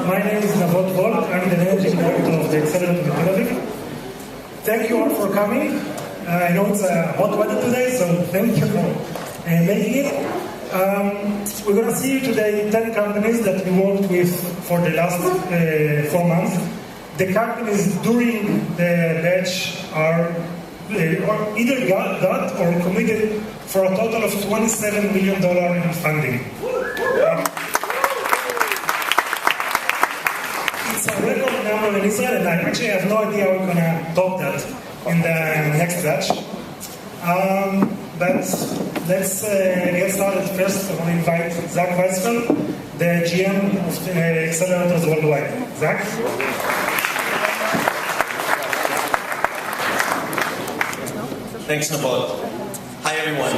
my name is Navad Wולek. I'm the managing director of the Accelerator in Tel Aviv. Thank you all for coming. I know it's a hot weather today, so thank you for making it. We're going to see today 10 companies that we worked with for the last 4 months. The companies during the batch are either got or committed for a total of $27 million in funding. It's a record number in Israel, and I actually have no idea how we're going to top that in the next batch. But let's get started first. I want to invite Zachy Weisfeld, the GM of the Accelerators Worldwide. Zach? Thanks, Navad. Hi, everyone.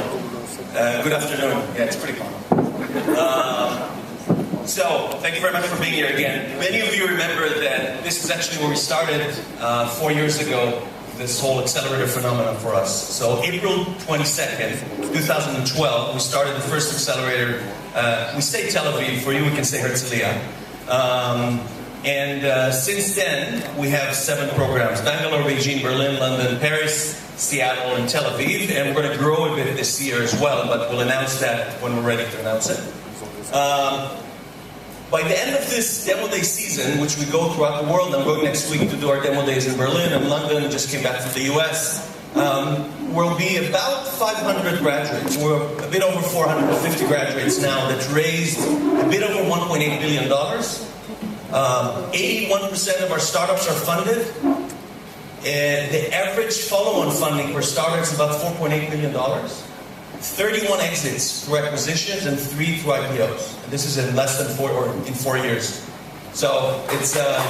Good afternoon. Yeah, it's pretty calm. So, thank you very much for being here again. Many of you remember that this is actually where we started 4 years ago, this whole accelerator phenomenon for us. So, April 22nd, 2012, we started the first accelerator. We say Tel Aviv, for you we can say Herzliya. And since then, we have 7 programs: Bangalore, Beijing, Berlin, London, Paris, Seattle, and Tel Aviv. And we're going to grow a bit this year as well, but we'll announce that when we're ready to announce it. By the end of this demo day season, which we go throughout the world, I'm going next week to do our demo days in Berlin and London, just came back from the US, we'll be about 500 graduates. We're a bit over 450 graduates now that raised a bit over $1.8 billion. 81% of our startups are funded. The average follow-on funding per startup is about $4.8 million. 31 exits through acquisitions and 3 through IPOs. And this is in less than 4 or in 4 years. So it's so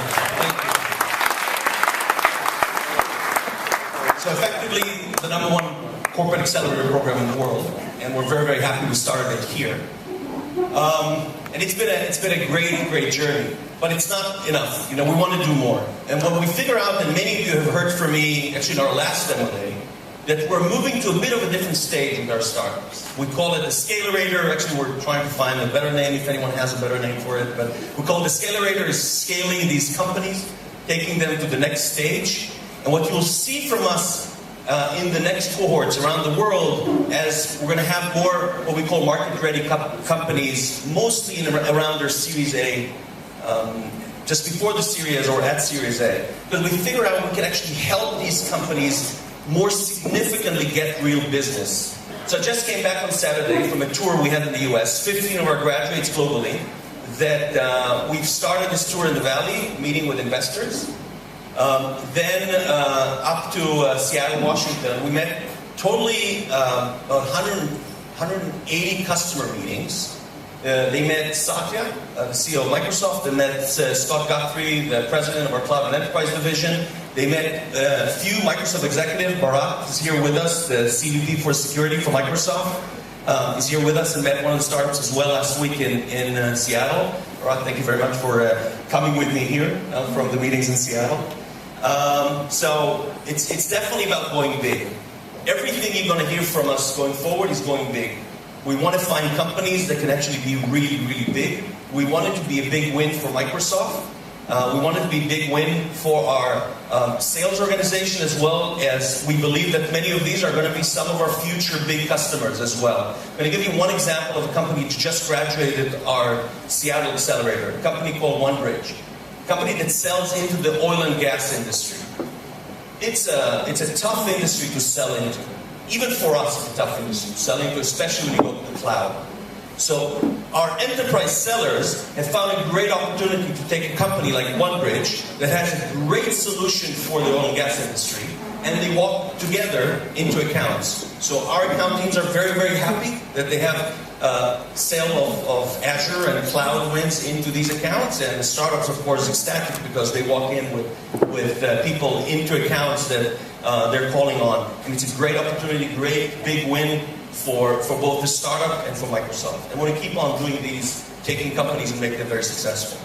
effectively the #1 corporate accelerator program in the world, and we're very, very happy we started it here. And it's been a great journey, but it's not enough. You know, we want to do more. And what we figure out, and many of you have heard from me actually in our last demo day, that we're moving to a bit of a different stage with our startups. We call it a scalerator. Actually, we're trying to find a better name if anyone has a better name for it. But we call it a scalerator, is scaling these companies, taking them to the next stage. And what you'll see from us in the next cohorts around the world, as we're going to have more what we call market-ready companies, mostly around their Series A, just before the Series or at Series A. Because we figure out we can actually help these companies more significantly get real business. So I just came back on Saturday from a tour we had in the US, 15 of our graduates globally, that we've started this tour in the Valley, meeting with investors. Then up to Seattle, Washington, we met totally 180 customer meetings. They met Satya, the CEO of Microsoft. They met Scott Guthrie, the president of our Cloud and Enterprise division. They met a few Microsoft executives. Barak is here with us, the CVP for security for Microsoft. Is here with us and met one of the startups as well last week in Seattle. Barak, thank you very much for coming with me here from the meetings in Seattle. So it's definitely about going big. Everything you're going to hear from us going forward is going big. We want to find companies that can actually be really, really big. We want it to be a big win for Microsoft. We want it to be a big win for our sales organization, as well as we believe that many of these are going to be some of our future big customers as well. I'm going to give you one example of a company that just graduated our Seattle Accelerator, a company called OneBridge, a company that sells into the oil and gas industry. It's a tough industry to sell into. Even for us, it's a tough industry, selling to, especially when you go to the cloud. So our enterprise sellers have found a great opportunity to take a company like OneBridge that has a great solution for the oil and gas industry, and they walk together into accounts. So our account teams are very, very happy that they have sale of Azure and cloud wins into these accounts, and the startups, of course, ecstatic because they walk in with people into accounts that they're calling on. And it's a great opportunity, great big win for both the startup and for Microsoft. And we're going to keep on doing these, taking companies and make them very successful.